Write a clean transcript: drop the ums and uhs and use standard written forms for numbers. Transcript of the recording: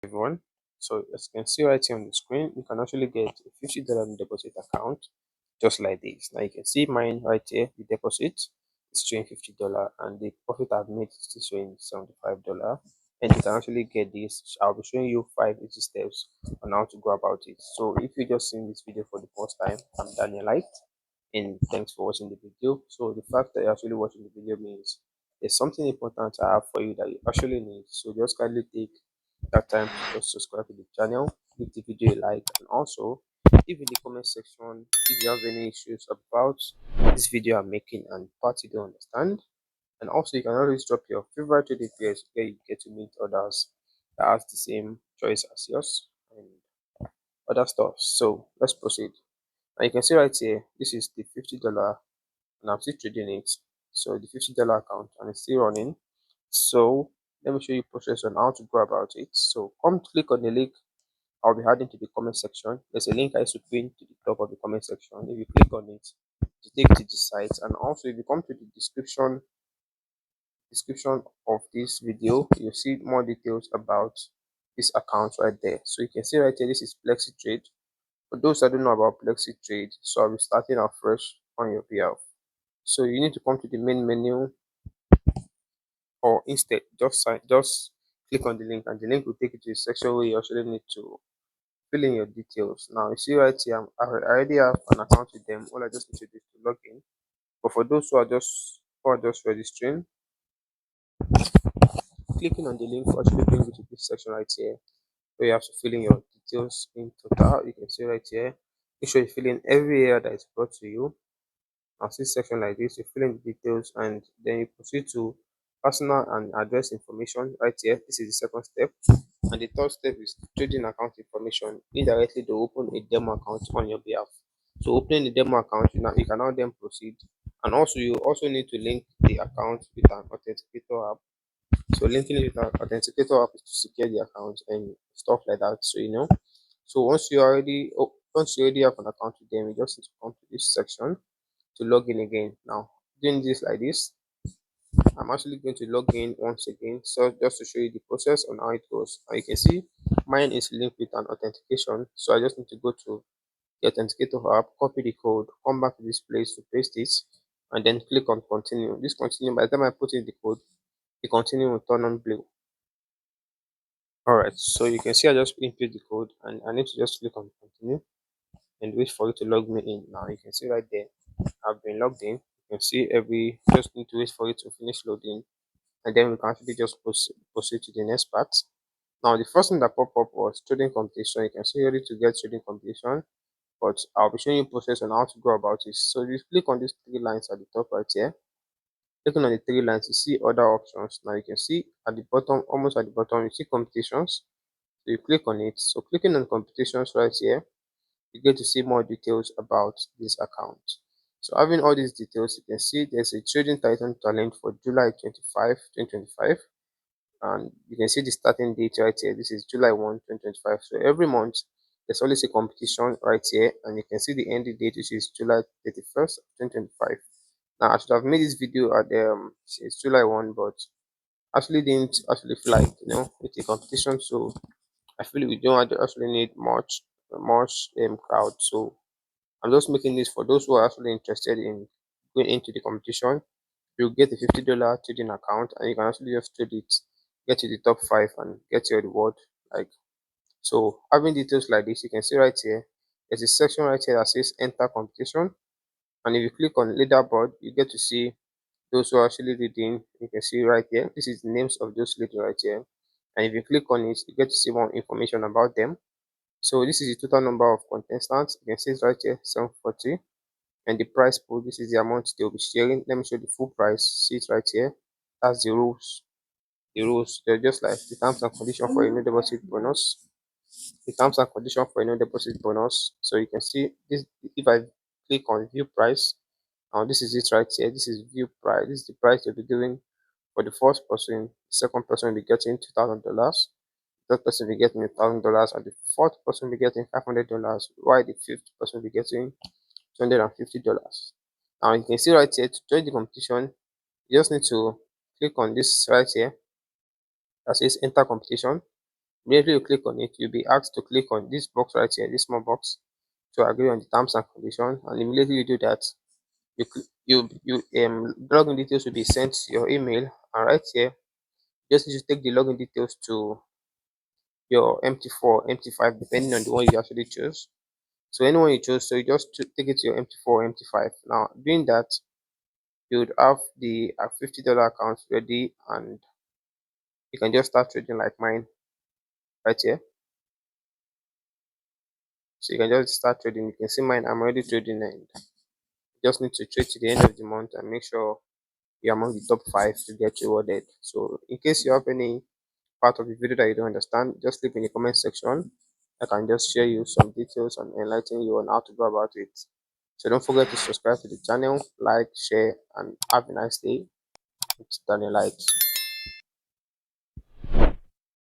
Everyone, so as you can see right here on the screen, you can actually get a $50 deposit account just like this. Now you can see mine right here. The deposit is showing $50 and the profit I've made is still showing $75, and you can actually get this. I'll be showing you 5 easy steps on how to go about it. So if you just seen this video for the first time, I'm Danielite, and thanks for watching the video. So the fact that you're actually watching the video means there's something important I have for you that you actually need. So just kindly take that time to just subscribe to the channel, give the video a like, and also leave in the comment section if you have any issues about this video I'm making and part you don't understand. And also you can always drop your favorite trading pairs where you get to meet others that has the same choice as yours and other stuff. So let's proceed. And you can see right here, this is the $50 and I'm still trading it. So the $50 account and it's still running. So let me show you process on how to go about it. So come click on the link I'll be adding to the comment section. There's a link I should pin to the top of the comment section. If you click on it, to take to the site, and also if you come to the description of this video, you'll see more details about this account right there. So you can see right here, this is Plexi Trade. For those that don't know about Plexi Trade, so I'll be starting afresh on your behalf. So you need to come to the main menu, or instead just click on the link, and the link will take you to the section where you actually need to fill in your details. Now you see right here, I already have an account with them. All I just need to do is to log in. But for those who are just registering, clicking on the link will actually bring you to this section right here where you have to fill in your details in total. You can see right here. Make sure you fill in every area that is brought to you. Now see section like this, you fill in the details and then you proceed to personal and address information right here. This is the second step. And the third step is trading account information. Indirectly, they open a demo account on your behalf. So opening the demo account, you can now then proceed. And also, you also need to link the account with an authenticator app. So linking it with an authenticator app is to secure the account and stuff like that. So so once you already have an account with them, you just need to come to this section to log in again. Now, doing this like this, I'm actually going to log in once again, so just to show you the process on how it goes. Now you can see mine is linked with an authentication, so I just need to go to the authenticator app, copy the code, come back to this place to paste it, and then click on continue. This continue, by the time I put in the code, the continue will turn on blue. Alright, so you can see I just input the code and I need to just click on continue and wait for it to log me in. Now you can see right there, I've been logged in. You can see just need to wait for it to finish loading, and then we can actually just proceed to the next part. Now the first thing that popped up was trading competition. You can see ready to get trading competition, but I'll be showing you process on how to go about it. So if you click on these 3 lines at the top right here, clicking on the 3 lines, you see other options. Now you can see at the bottom, almost at the bottom, you see competitions. So you click on it. So clicking on competitions right here, you get to see more details about this account. So having all these details, you can see there's a trading titan challenge for July 25, 2025. And you can see the starting date right here. This is July 1, 2025. So every month there's always a competition right here, and you can see the ending date, which is July 31st, 2025. Now I should have made this video at it's July 1, but actually didn't actually feel like it's a competition, so I feel we don't actually need much crowd. So I'm just making this for those who are actually interested in going into the competition. You get a $50 trading account and you can actually just trade it, get to the top 5 and get your reward. Like so, having details like this, you can see right here. There's a section right here that says enter competition, and if you click on leaderboard, you get to see those who are actually leading. You can see right here. This is the names of those leading right here, and if you click on it, you get to see more information about them. So this is the total number of contestants. You can see it right here, 740. And the price pool, this is the amount they'll be sharing. Let me show the full price. See it right here. That's the rules. The rules, they're just like the terms and condition for a no deposit bonus. The terms and condition for a no deposit bonus. So you can see this. If I click on view price, now this is it right here. This is view price. This is the price they'll be giving for the first person. The second person will be getting $2,000. Third person will be getting $1,000, and the fourth person will be getting $500. While the fifth person will be getting $250. Now you can see right here, to join the competition, you just need to click on this right here that says enter competition. Immediately you click on it, you'll be asked to click on this box right here, this small box, to agree on the terms and conditions. And immediately you do that, you login details will be sent to your email. And right here, you just need to take the login details to your MT4, MT5, depending on the one you actually choose. So anyone you choose, so you just take it to your MT4, MT5. Now, doing that, you would have the $50 account ready, and you can just start trading like mine right here. So you can just start trading. You can see mine, I'm already trading, and you just need to trade to the end of the month and make sure you're among the top 5 to get rewarded. So in case you have any part of the video that you don't understand, just leave in the comment section. I can just share you some details and enlighten you on how to go about it. So don't forget to subscribe to the channel, like, share, and have a nice day. It's Daniel Light.